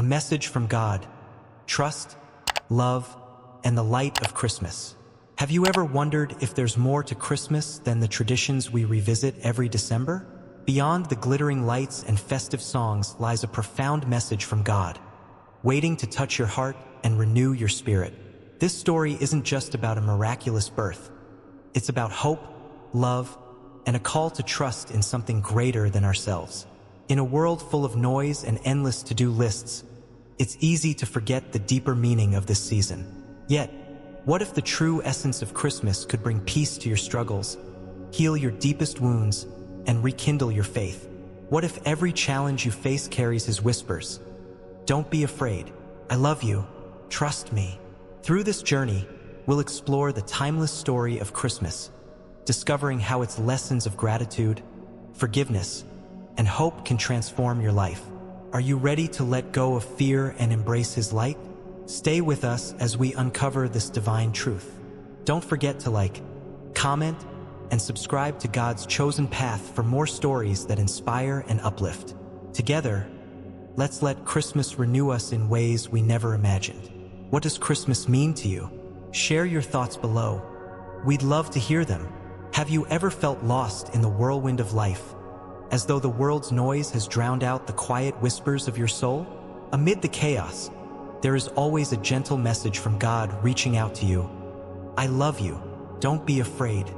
message from God, trust, love, and the light of Christmas. Have you ever wondered if there's more to Christmas than the traditions we revisit every December? Beyond the glittering lights and festive songs lies a profound message from God, waiting to touch your heart and renew your spirit. This story isn't just about a miraculous birth. It's about hope, love, and a call to trust in something greater than ourselves. In a world full of noise and endless to-do lists, it's easy to forget the deeper meaning of this season. Yet, what if the true essence of Christmas could bring peace to your struggles, heal your deepest wounds, and rekindle your faith? What if every challenge you face carries His whispers? Don't be afraid. I love you. Trust me. Through this journey, we'll explore the timeless story of Christmas, discovering how its lessons of gratitude, forgiveness, and hope can transform your life. Are you ready to let go of fear and embrace His light? Stay with us as we uncover this divine truth. Don't forget to like, comment, and subscribe to God's chosen path for more stories that inspire and uplift. Together, let's let Christmas renew us in ways we never imagined. What does Christmas mean to you? Share your thoughts below. We'd love to hear them. Have you ever felt lost in the whirlwind of life, as though the world's noise has drowned out the quiet whispers of your soul? Amid the chaos, there is always a gentle message from God reaching out to you. I love you. Don't be afraid.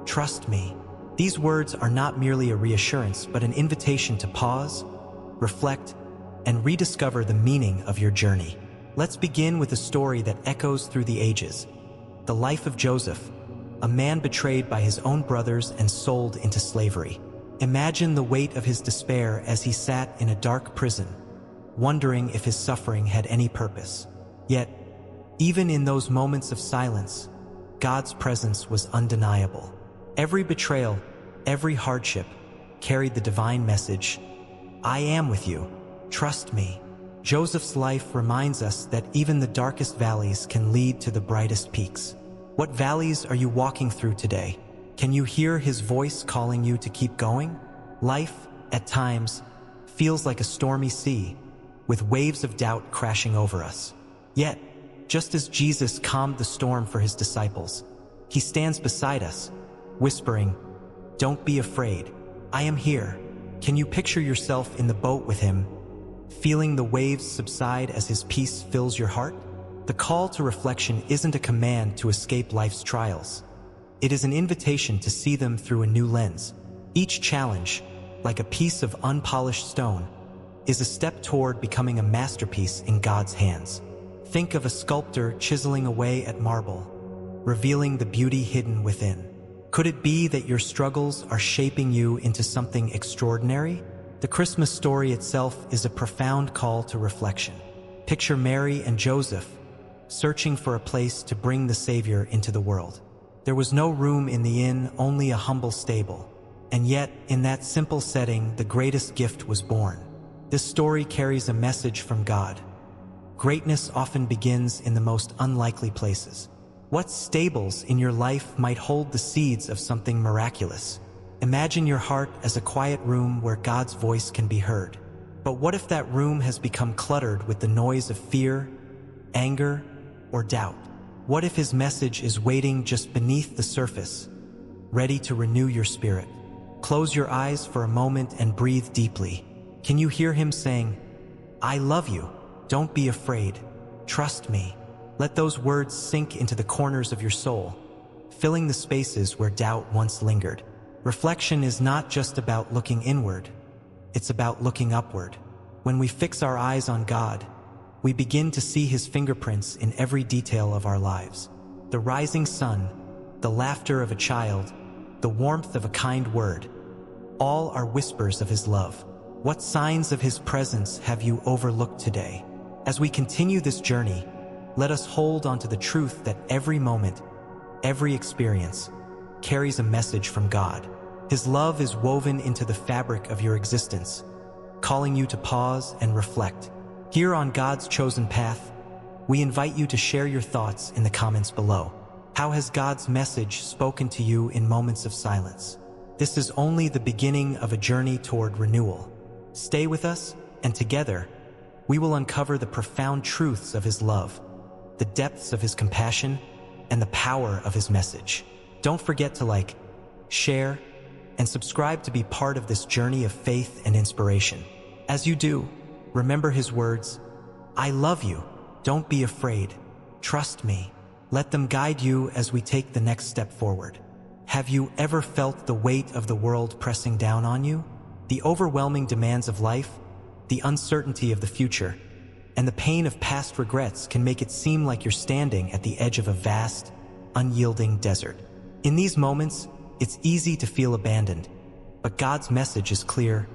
Trust me. These words are not merely a reassurance, but an invitation to pause, reflect, and rediscover the meaning of your journey. Let's begin with a story that echoes through the ages. The life of Joseph, a man betrayed by his own brothers and sold into slavery. Imagine the weight of his despair as he sat in a dark prison, wondering if his suffering had any purpose. Yet, even in those moments of silence, God's presence was undeniable. Every betrayal, every hardship, carried the divine message, I am with you, trust me. Joseph's life reminds us that even the darkest valleys can lead to the brightest peaks. What valleys are you walking through today? Can you hear His voice calling you to keep going? Life, at times, feels like a stormy sea, with waves of doubt crashing over us. Yet, just as Jesus calmed the storm for His disciples, He stands beside us, whispering, don't be afraid, I am here. Can you picture yourself in the boat with Him, feeling the waves subside as His peace fills your heart? The call to reflection isn't a command to escape life's trials. It is an invitation to see them through a new lens. Each challenge, like a piece of unpolished stone, is a step toward becoming a masterpiece in God's hands. Think of a sculptor chiseling away at marble, revealing the beauty hidden within. Could it be that your struggles are shaping you into something extraordinary? The Christmas story itself is a profound call to reflection. Picture Mary and Joseph searching for a place to bring the Savior into the world. There was no room in the inn, only a humble stable. And yet, in that simple setting, the greatest gift was born. This story carries a message from God. Greatness often begins in the most unlikely places. What stables in your life might hold the seeds of something miraculous? Imagine your heart as a quiet room where God's voice can be heard. But what if that room has become cluttered with the noise of fear, anger, or doubt? What if His message is waiting just beneath the surface, ready to renew your spirit? Close your eyes for a moment and breathe deeply. Can you hear Him saying, I love you, don't be afraid, trust me? Let those words sink into the corners of your soul, filling the spaces where doubt once lingered. Reflection is not just about looking inward, it's about looking upward. When we fix our eyes on God, we begin to see His fingerprints in every detail of our lives. The rising sun, the laughter of a child, the warmth of a kind word, all are whispers of His love. What signs of His presence have you overlooked today? As we continue this journey, let us hold on to the truth that every moment, every experience, carries a message from God. His love is woven into the fabric of your existence, calling you to pause and reflect. Here on God's chosen path, we invite you to share your thoughts in the comments below. How has God's message spoken to you in moments of silence? This is only the beginning of a journey toward renewal. Stay with us, and together, we will uncover the profound truths of his love, the depths of his compassion, and the power of his message. Don't forget to like, share, and subscribe to be part of this journey of faith and inspiration. As you do, remember his words, "I love you. Don't be afraid. Trust me." Let them guide you as we take the next step forward. Have you ever felt the weight of the world pressing down on you? The overwhelming demands of life, the uncertainty of the future, and the pain of past regrets can make it seem like you're standing at the edge of a vast, unyielding desert. In these moments, it's easy to feel abandoned, but God's message is clear.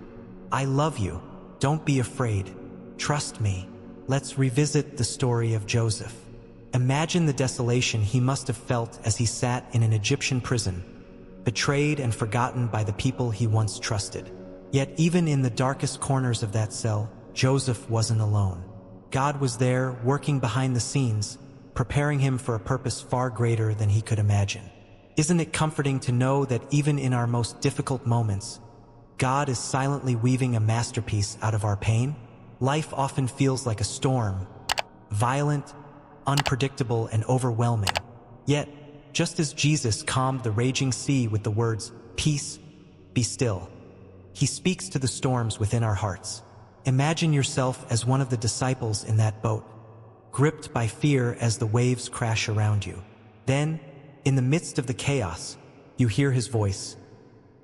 "I love you. Don't be afraid. Trust me." Let's revisit the story of Joseph. Imagine the desolation he must have felt as he sat in an Egyptian prison, betrayed and forgotten by the people he once trusted. Yet even in the darkest corners of that cell, Joseph wasn't alone. God was there, working behind the scenes, preparing him for a purpose far greater than he could imagine. Isn't it comforting to know that even in our most difficult moments, God is silently weaving a masterpiece out of our pain? Life often feels like a storm, violent, unpredictable, and overwhelming. Yet, just as Jesus calmed the raging sea with the words, "Peace, be still," he speaks to the storms within our hearts. Imagine yourself as one of the disciples in that boat, gripped by fear as the waves crash around you. Then, in the midst of the chaos, you hear his voice.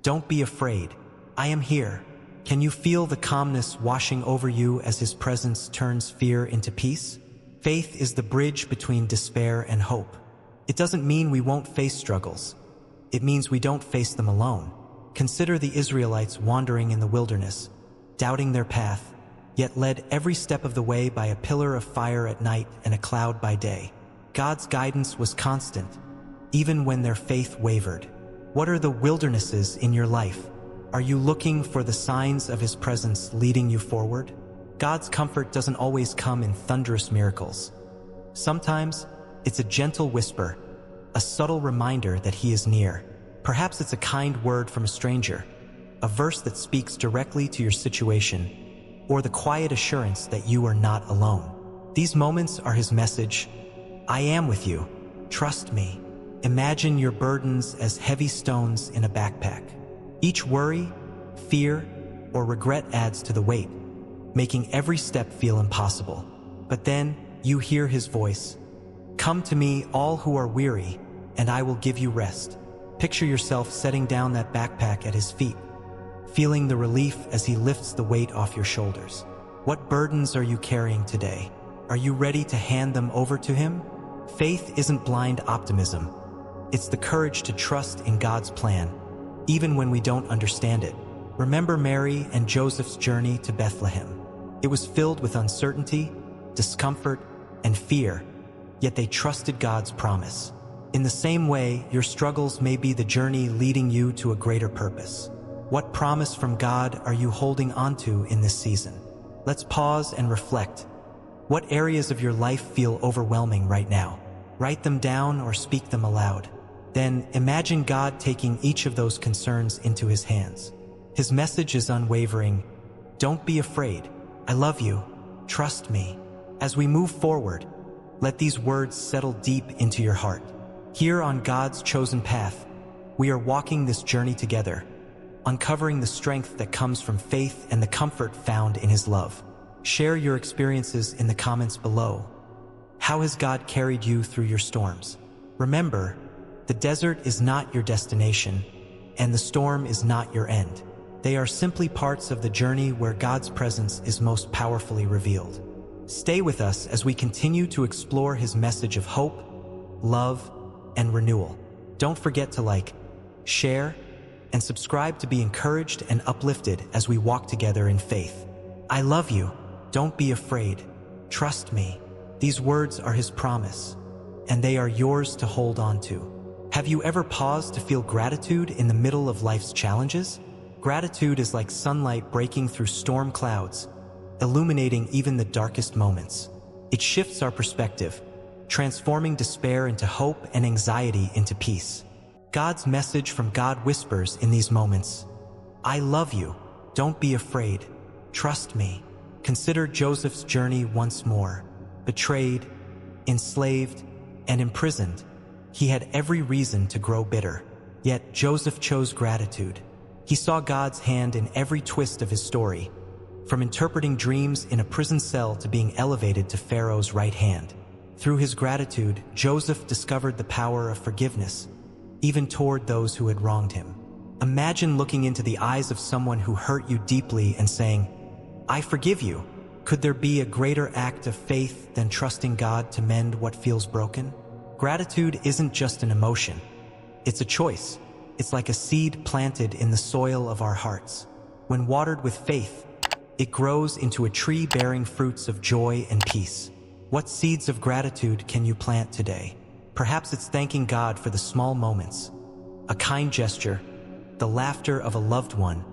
"Don't be afraid. I am here." Can you feel the calmness washing over you as his presence turns fear into peace? Faith is the bridge between despair and hope. It doesn't mean we won't face struggles. It means we don't face them alone. Consider the Israelites wandering in the wilderness, doubting their path, yet led every step of the way by a pillar of fire at night and a cloud by day. God's guidance was constant, even when their faith wavered. What are the wildernesses in your life? Are you looking for the signs of his presence leading you forward? God's comfort doesn't always come in thunderous miracles. Sometimes, it's a gentle whisper, a subtle reminder that he is near. Perhaps it's a kind word from a stranger, a verse that speaks directly to your situation, or the quiet assurance that you are not alone. These moments are his message. "I am with you. Trust me." Imagine your burdens as heavy stones in a backpack. Each worry, fear, or regret adds to the weight, making every step feel impossible. But then, you hear his voice. "Come to me, all who are weary, and I will give you rest." Picture yourself setting down that backpack at his feet, feeling the relief as he lifts the weight off your shoulders. What burdens are you carrying today? Are you ready to hand them over to him? Faith isn't blind optimism. It's the courage to trust in God's plan, even when we don't understand it. Remember Mary and Joseph's journey to Bethlehem. It was filled with uncertainty, discomfort, and fear, yet they trusted God's promise. In the same way, your struggles may be the journey leading you to a greater purpose. What promise from God are you holding onto in this season? Let's pause and reflect. What areas of your life feel overwhelming right now? Write them down or speak them aloud. Then imagine God taking each of those concerns into his hands. His message is unwavering. Don't be afraid. I love you. Trust me. As we move forward, let these words settle deep into your heart. Here on God's chosen path, we are walking this journey together, uncovering the strength that comes from faith and the comfort found in his love. Share your experiences in the comments below. How has God carried you through your storms? Remember, the desert is not your destination, and the storm is not your end. They are simply parts of the journey where God's presence is most powerfully revealed. Stay with us as we continue to explore his message of hope, love, and renewal. Don't forget to like, share, and subscribe to be encouraged and uplifted as we walk together in faith. I love you. Don't be afraid. Trust me. These words are his promise, and they are yours to hold on to. Have you ever paused to feel gratitude in the middle of life's challenges? Gratitude is like sunlight breaking through storm clouds, illuminating even the darkest moments. It shifts our perspective, transforming despair into hope and anxiety into peace. God's message from God whispers in these moments, "I love you. Don't be afraid. Trust me." Consider Joseph's journey once more. Betrayed, enslaved, and imprisoned, he had every reason to grow bitter. Yet Joseph chose gratitude. He saw God's hand in every twist of his story, from interpreting dreams in a prison cell to being elevated to Pharaoh's right hand. Through his gratitude, Joseph discovered the power of forgiveness, even toward those who had wronged him. Imagine looking into the eyes of someone who hurt you deeply and saying, "I forgive you." Could there be a greater act of faith than trusting God to mend what feels broken? Gratitude isn't just an emotion. It's a choice. It's like a seed planted in the soil of our hearts. When watered with faith, it grows into a tree bearing fruits of joy and peace. What seeds of gratitude can you plant today? Perhaps it's thanking God for the small moments, a kind gesture, the laughter of a loved one,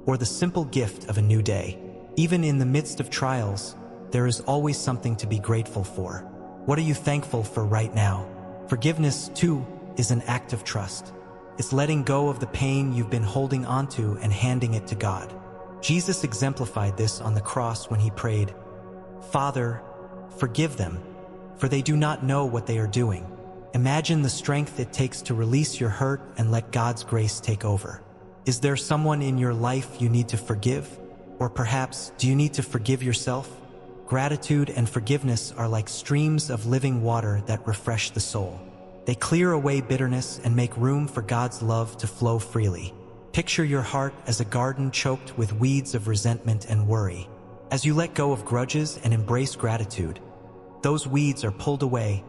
or the simple gift of a new day. Even in the midst of trials, there is always something to be grateful for. What are you thankful for right now? Forgiveness, too, is an act of trust. It's letting go of the pain you've been holding onto and handing it to God. Jesus exemplified this on the cross when he prayed, "Father, forgive them, for they do not know what they are doing." Imagine the strength it takes to release your hurt and let God's grace take over. Is there someone in your life you need to forgive? Or perhaps, do you need to forgive yourself? Gratitude and forgiveness are like streams of living water that refresh the soul. They clear away bitterness and make room for God's love to flow freely. Picture your heart as a garden choked with weeds of resentment and worry. As you let go of grudges and embrace gratitude, those weeds are pulled away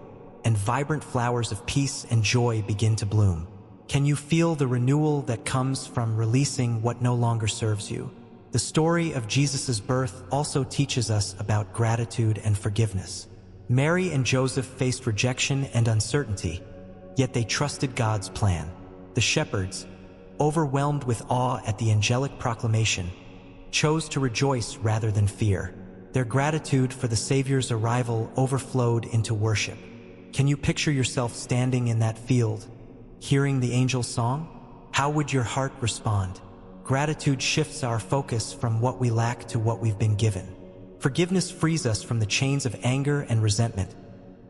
and vibrant flowers of peace and joy begin to bloom. Can you feel the renewal that comes from releasing what no longer serves you? The story of Jesus' birth also teaches us about gratitude and forgiveness. Mary and Joseph faced rejection and uncertainty, yet they trusted God's plan. The shepherds, overwhelmed with awe at the angelic proclamation, chose to rejoice rather than fear. Their gratitude for the Savior's arrival overflowed into worship. Can you picture yourself standing in that field, hearing the angel's song? How would your heart respond? Gratitude shifts our focus from what we lack to what we've been given. Forgiveness frees us from the chains of anger and resentment,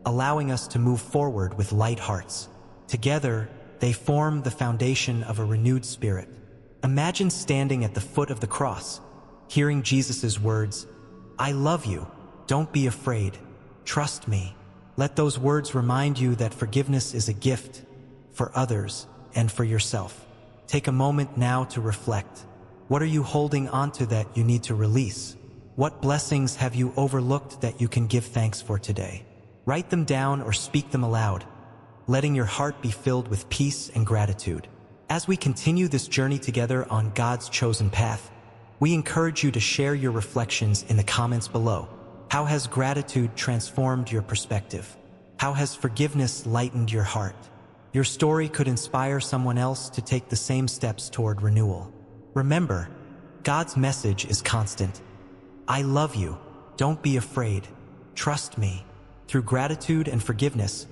allowing us to move forward with light hearts. Together, they form the foundation of a renewed spirit. Imagine standing at the foot of the cross, hearing Jesus' words, "I love you, don't be afraid, trust me." Let those words remind you that forgiveness is a gift for others and for yourself. Take a moment now to reflect. What are you holding onto that you need to release? What blessings have you overlooked that you can give thanks for today? Write them down or speak them aloud, letting your heart be filled with peace and gratitude. As we continue this journey together on God's chosen path, we encourage you to share your reflections in the comments below. How has gratitude transformed your perspective? How has forgiveness lightened your heart? Your story could inspire someone else to take the same steps toward renewal. Remember, God's message is constant. I love you. Don't be afraid. Trust me. Through gratitude and forgiveness,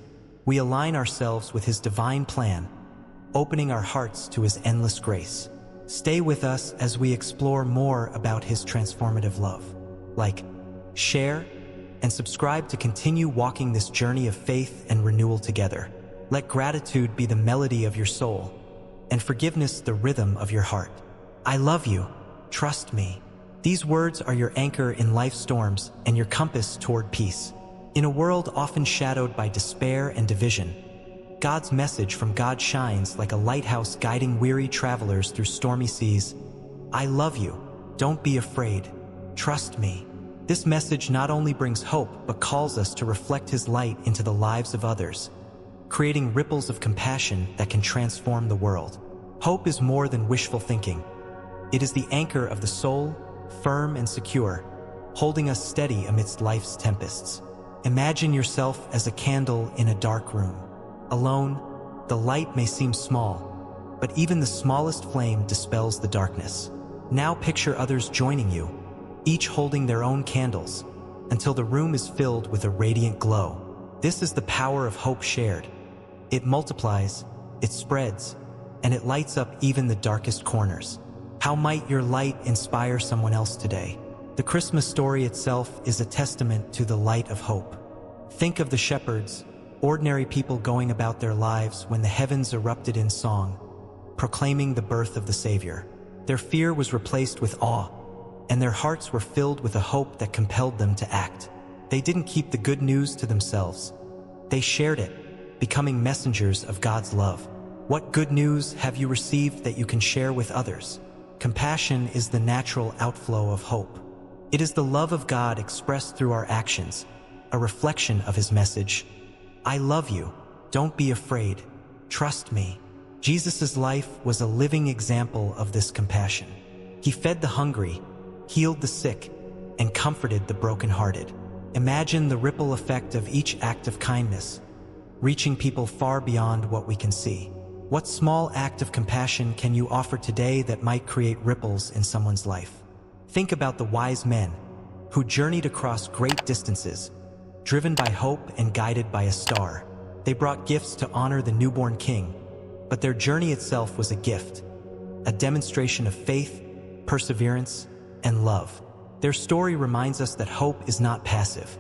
we align ourselves with His divine plan, opening our hearts to His endless grace. Stay with us as we explore more about His transformative love. Like, share, and subscribe to continue walking this journey of faith and renewal together. Let gratitude be the melody of your soul, and forgiveness the rhythm of your heart. I love you. Trust me. These words are your anchor in life's storms and your compass toward peace. In a world often shadowed by despair and division, God's message from God shines like a lighthouse guiding weary travelers through stormy seas. I love you. Don't be afraid. Trust me. This message not only brings hope, but calls us to reflect His light into the lives of others, creating ripples of compassion that can transform the world. Hope is more than wishful thinking. It is the anchor of the soul, firm and secure, holding us steady amidst life's tempests. Imagine yourself as a candle in a dark room. Alone, the light may seem small, but even the smallest flame dispels the darkness. Now picture others joining you, each holding their own candles, until the room is filled with a radiant glow. This is the power of hope shared. It multiplies, it spreads, and it lights up even the darkest corners. How might your light inspire someone else today? The Christmas story itself is a testament to the light of hope. Think of the shepherds, ordinary people going about their lives when the heavens erupted in song, proclaiming the birth of the Savior. Their fear was replaced with awe, and their hearts were filled with a hope that compelled them to act. They didn't keep the good news to themselves. They shared it, becoming messengers of God's love. What good news have you received that you can share with others? Compassion is the natural outflow of hope. It is the love of God expressed through our actions, a reflection of His message. I love you. Don't be afraid. Trust me. Jesus' life was a living example of this compassion. He fed the hungry, healed the sick, and comforted the brokenhearted. Imagine the ripple effect of each act of kindness, reaching people far beyond what we can see. What small act of compassion can you offer today that might create ripples in someone's life? Think about the wise men who journeyed across great distances, driven by hope and guided by a star. They brought gifts to honor the newborn king, but their journey itself was a gift, a demonstration of faith, perseverance, and love. Their story reminds us that hope is not passive.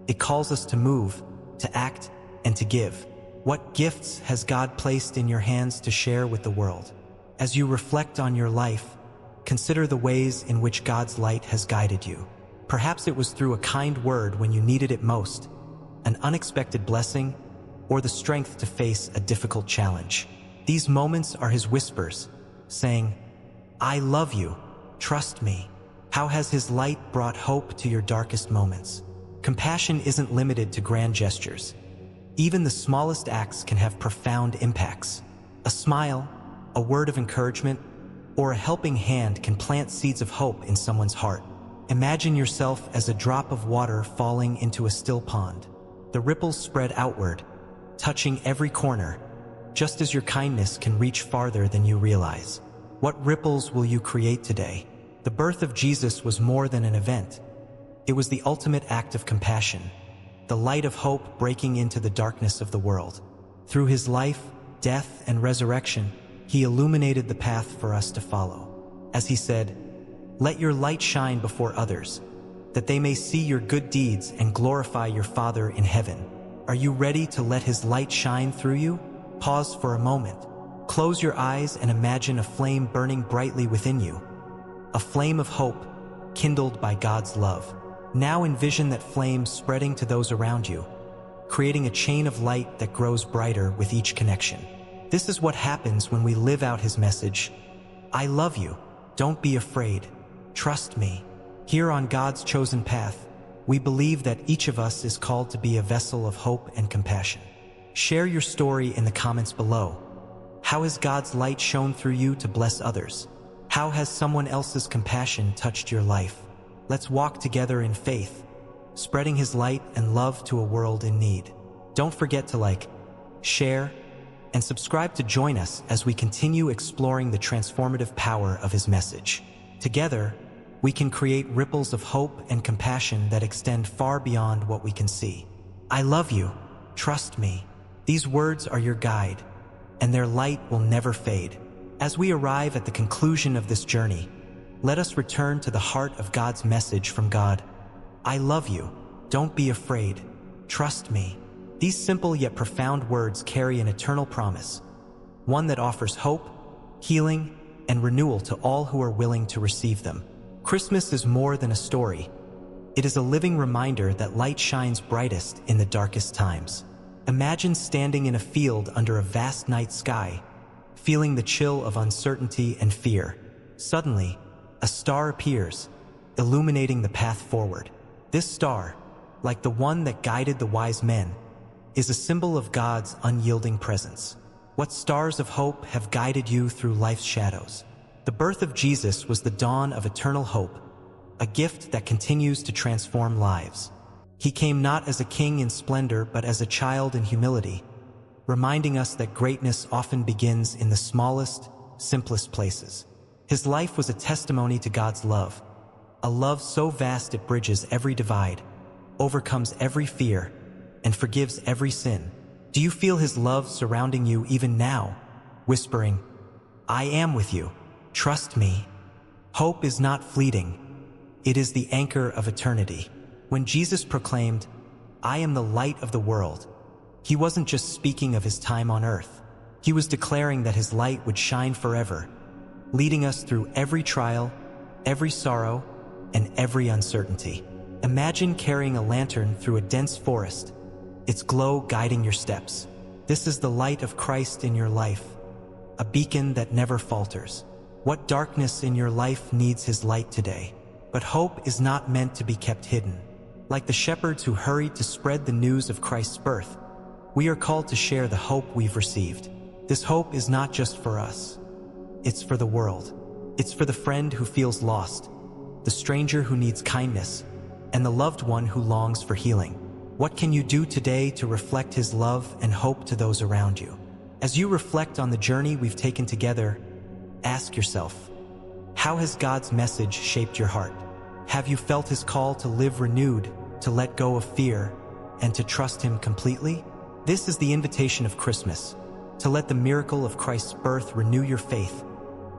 It calls us to move, to act, and to give. What gifts has God placed in your hands to share with the world? As you reflect on your life, consider the ways in which God's light has guided you. Perhaps it was through a kind word when you needed it most, an unexpected blessing, or the strength to face a difficult challenge. These moments are His whispers, saying, I love you, trust me. How has His light brought hope to your darkest moments? Compassion isn't limited to grand gestures. Even the smallest acts can have profound impacts. A smile, a word of encouragement, or a helping hand can plant seeds of hope in someone's heart. Imagine yourself as a drop of water falling into a still pond. The ripples spread outward, touching every corner, just as your kindness can reach farther than you realize. What ripples will you create today? The birth of Jesus was more than an event. It was the ultimate act of compassion, the light of hope breaking into the darkness of the world. Through His life, death, and resurrection, He illuminated the path for us to follow. As He said, let your light shine before others, that they may see your good deeds and glorify your Father in heaven. Are you ready to let His light shine through you? Pause for a moment. Close your eyes and imagine a flame burning brightly within you, a flame of hope kindled by God's love. Now envision that flame spreading to those around you, creating a chain of light that grows brighter with each connection. This is what happens when we live out His message. I love you. Don't be afraid. Trust me. Here on God's chosen path, we believe that each of us is called to be a vessel of hope and compassion. Share your story in the comments below. How has God's light shone through you to bless others? How has someone else's compassion touched your life? Let's walk together in faith, spreading His light and love to a world in need. Don't forget to like, share, and subscribe to join us as we continue exploring the transformative power of His message. Together, we can create ripples of hope and compassion that extend far beyond what we can see. I love you. Trust me. These words are your guide, and their light will never fade. As we arrive at the conclusion of this journey, let us return to the heart of God's message from God. I love you. Don't be afraid. Trust me. These simple yet profound words carry an eternal promise, one that offers hope, healing, and renewal to all who are willing to receive them. Christmas is more than a story. It is a living reminder that light shines brightest in the darkest times. Imagine standing in a field under a vast night sky, feeling the chill of uncertainty and fear. Suddenly, a star appears, illuminating the path forward. This star, like the one that guided the wise men, is a symbol of God's unyielding presence. What stars of hope have guided you through life's shadows? The birth of Jesus was the dawn of eternal hope, a gift that continues to transform lives. He came not as a king in splendor, but as a child in humility, reminding us that greatness often begins in the smallest, simplest places. His life was a testimony to God's love, a love so vast it bridges every divide, overcomes every fear, and forgives every sin. Do you feel His love surrounding you even now, whispering, I am with you, trust me? Hope is not fleeting. It is the anchor of eternity. When Jesus proclaimed, "I am the light of the world," he wasn't just speaking of his time on earth. He was declaring that his light would shine forever, leading us through every trial, every sorrow, and every uncertainty. Imagine carrying a lantern through a dense forest, its glow guiding your steps. This is the light of Christ in your life, a beacon that never falters. What darkness in your life needs his light today? But hope is not meant to be kept hidden. Like the shepherds who hurried to spread the news of Christ's birth, we are called to share the hope we've received. This hope is not just for us. It's for the world. It's for the friend who feels lost, the stranger who needs kindness, and the loved one who longs for healing. What can you do today to reflect his love and hope to those around you? As you reflect on the journey we've taken together, ask yourself, how has God's message shaped your heart? Have you felt his call to live renewed, to let go of fear, and to trust him completely? This is the invitation of Christmas, to let the miracle of Christ's birth renew your faith,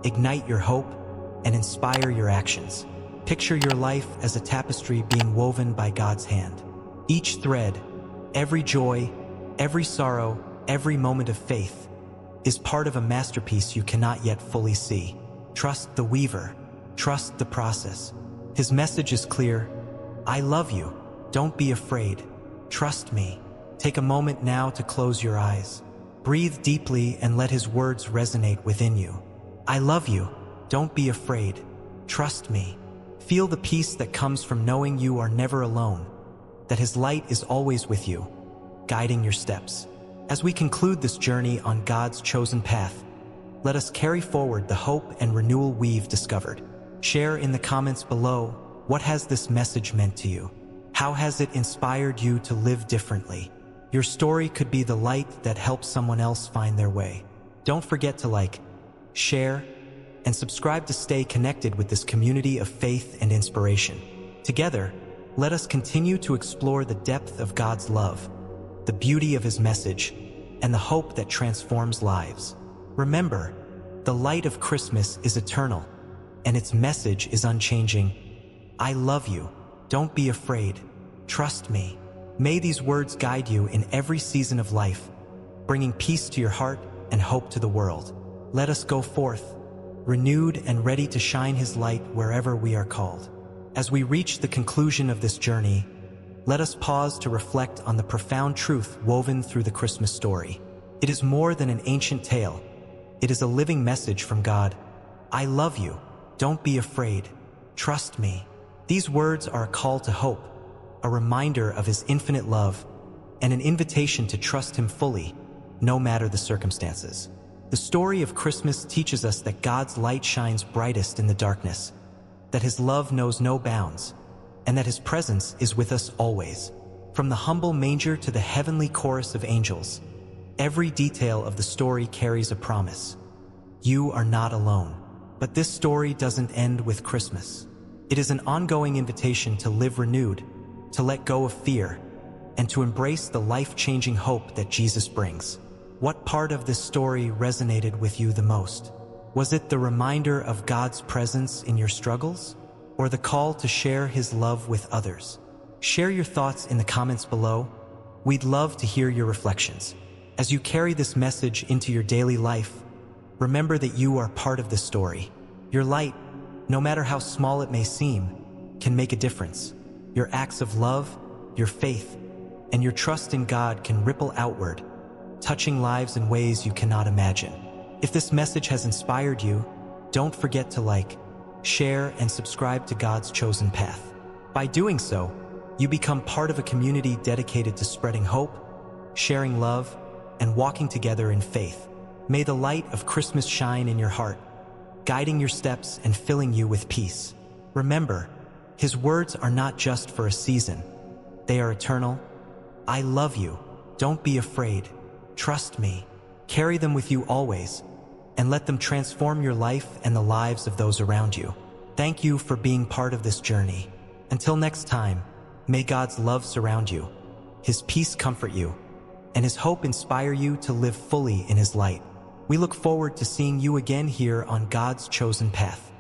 ignite your hope, and inspire your actions. Picture your life as a tapestry being woven by God's hand. Each thread, every joy, every sorrow, every moment of faith is part of a masterpiece you cannot yet fully see. Trust the weaver. Trust the process. His message is clear. I love you. Don't be afraid. Trust me. Take a moment now to close your eyes. Breathe deeply and let his words resonate within you. I love you. Don't be afraid. Trust me. Feel the peace that comes from knowing you are never alone, that his light is always with you, guiding your steps. As we conclude this journey on God's chosen path, let us carry forward the hope and renewal we've discovered. Share in the comments below, what has this message meant to you? How has it inspired you to live differently? Your story could be the light that helps someone else find their way. Don't forget to like, share, and subscribe to stay connected with this community of faith and inspiration. Together, let us continue to explore the depth of God's love, the beauty of his message, and the hope that transforms lives. Remember, the light of Christmas is eternal, and its message is unchanging. I love you. Don't be afraid. Trust me. May these words guide you in every season of life, bringing peace to your heart and hope to the world. Let us go forth, renewed and ready to shine his light wherever we are called. As we reach the conclusion of this journey, let us pause to reflect on the profound truth woven through the Christmas story. It is more than an ancient tale. It is a living message from God. I love you. Don't be afraid. Trust me. These words are a call to hope, a reminder of his infinite love, and an invitation to trust him fully, no matter the circumstances. The story of Christmas teaches us that God's light shines brightest in the darkness, that his love knows no bounds, and that his presence is with us always. From the humble manger to the heavenly chorus of angels, every detail of the story carries a promise. You are not alone. But this story doesn't end with Christmas. It is an ongoing invitation to live renewed, to let go of fear, and to embrace the life-changing hope that Jesus brings. What part of this story resonated with you the most? Was it the reminder of God's presence in your struggles, or the call to share his love with others? Share your thoughts in the comments below. We'd love to hear your reflections. As you carry this message into your daily life, remember that you are part of this story. Your light, no matter how small it may seem, can make a difference. Your acts of love, your faith, and your trust in God can ripple outward, touching lives in ways you cannot imagine. If this message has inspired you, don't forget to like, share, and subscribe to God's chosen path. By doing so, you become part of a community dedicated to spreading hope, sharing love, and walking together in faith. May the light of Christmas shine in your heart, guiding your steps and filling you with peace. Remember, his words are not just for a season. They are eternal. I love you. Don't be afraid. Trust me. Carry them with you always, and let them transform your life and the lives of those around you. Thank you for being part of this journey. Until next time, may God's love surround you, his peace comfort you, and his hope inspire you to live fully in his light. We look forward to seeing you again here on God's chosen path.